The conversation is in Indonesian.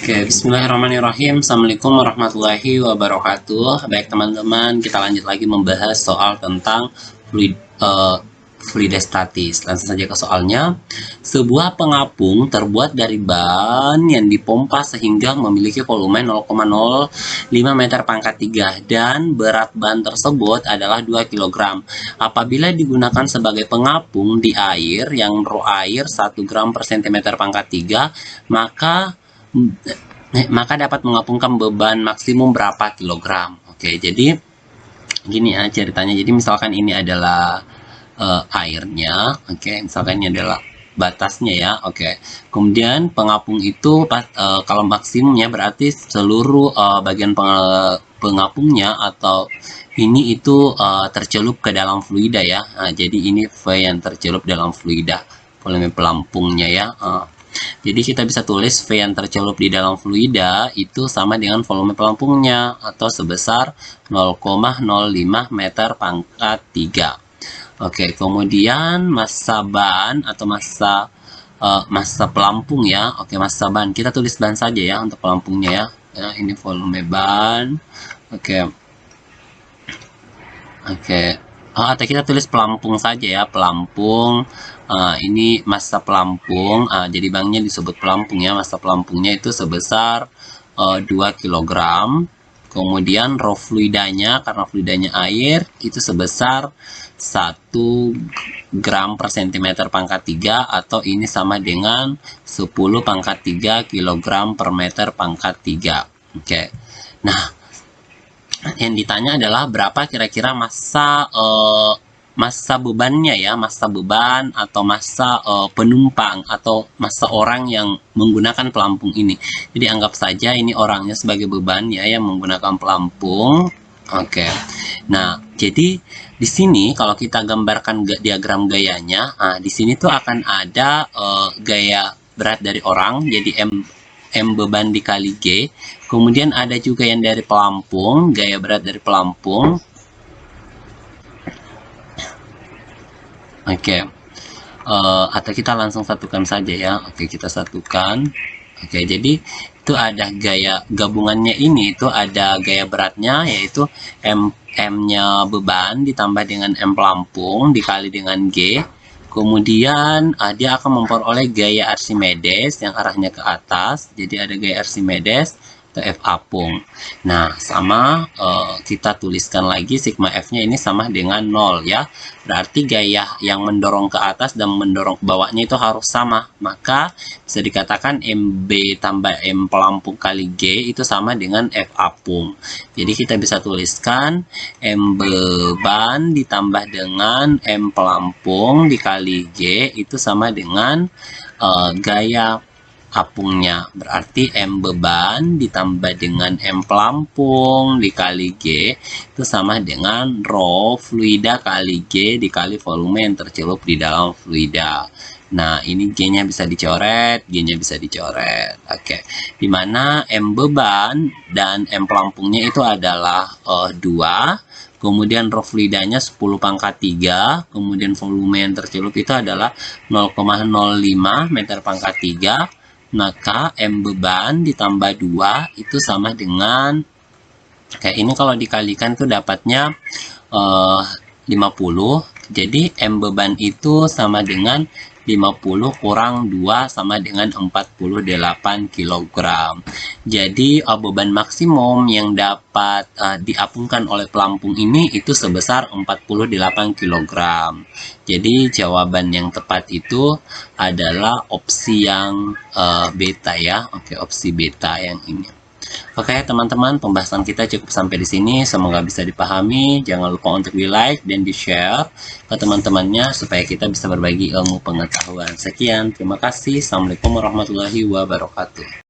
Oke, bismillahirrahmanirrahim. Assalamualaikum warahmatullahi wabarakatuh. Baik teman-teman, kita lanjut lagi membahas soal tentang fluidostatis. Langsung saja ke soalnya. Sebuah pengapung terbuat dari ban yang dipompa sehingga memiliki volume 0,05 meter pangkat 3 dan berat ban tersebut adalah 2 kg. Apabila digunakan sebagai pengapung di air yang air 1 gram per cm pangkat 3, maka dapat mengapungkan beban maksimum berapa kilogram. Oke, jadi gini ya ceritanya. Jadi misalkan ini adalah airnya, oke, misalkan ini adalah batasnya ya, oke. Kemudian pengapung itu kalau maksimumnya berarti seluruh bagian pengapungnya atau ini itu tercelup ke dalam fluida ya. Nah, jadi ini V yang tercelup dalam fluida, volume pelampungnya ya. Jadi kita bisa tulis V yang tercelup di dalam fluida itu sama dengan volume pelampungnya atau sebesar 0,05 meter pangkat 3. Oke, kemudian massa ban atau massa pelampung ya. Oke, massa ban. Kita tulis ban saja ya untuk pelampungnya ya. Ya, ini volume ban. Oke. Oke. Atau kita tulis pelampung saja ya, pelampung. Ini massa pelampung. Jadi banknya disebut pelampung ya. Massa pelampungnya itu sebesar 2 kg. Kemudian rho fluidanya, karena fluidanya air, itu sebesar 1 gram per cm pangkat 3 atau ini sama dengan 10 pangkat 3 kg per meter pangkat 3. Oke. Nah, yang ditanya adalah berapa kira-kira massa bebannya ya, massa beban atau massa penumpang atau massa orang yang menggunakan pelampung ini. Jadi anggap saja ini orangnya sebagai beban ya yang menggunakan pelampung. Oke. Nah, jadi di sini kalau kita gambarkan diagram gayanya, di sini tuh akan ada gaya berat dari orang, jadi M beban dikali G. Kemudian ada juga yang dari pelampung, gaya berat dari pelampung. Oke. Atau kita langsung satukan saja ya. Oke, kita satukan. Oke, jadi itu ada gaya gabungannya ini, itu ada gaya beratnya yaitu M-nya beban ditambah dengan M pelampung dikali dengan G. Kemudian dia akan memperoleh gaya Archimedes yang arahnya ke atas. Jadi ada gaya Archimedes atau F apung. Nah, sama kita tuliskan lagi sigma F-nya ini sama dengan 0 ya. Berarti gaya yang mendorong ke atas dan mendorong ke bawahnya itu harus sama. Maka bisa dikatakan MB tambah M pelampung kali G itu sama dengan F apung. Jadi kita bisa tuliskan M beban ditambah dengan M pelampung dikali G itu sama dengan gaya apungnya. Berarti M beban ditambah dengan M pelampung dikali G itu sama dengan rho fluida kali G dikali volume yang tercelup di dalam fluida. Nah, ini G-nya bisa dicoret, G-nya bisa dicoret. Oke. Dimana M beban dan M pelampungnya itu adalah 2. Kemudian rho fluidanya 10 pangkat 3. Kemudian volume yang tercelup itu adalah 0,05 meter pangkat 3. Maka M beban ditambah 2 itu sama dengan, kayak ini kalau dikalikan tuh dapatnya 50. Jadi M beban itu sama dengan 50 kurang 2 sama dengan 48 kg. Jadi beban maksimum yang dapat diapungkan oleh pelampung ini itu sebesar 48 kg. Jadi jawaban yang tepat itu adalah opsi yang beta ya. Oke, opsi beta yang ini. Oke teman-teman, pembahasan kita cukup sampai di sini. Semoga bisa dipahami. Jangan lupa untuk di like dan di share ke teman-temannya supaya kita bisa berbagi ilmu pengetahuan. Sekian, terima kasih. Assalamualaikum warahmatullahi wabarakatuh.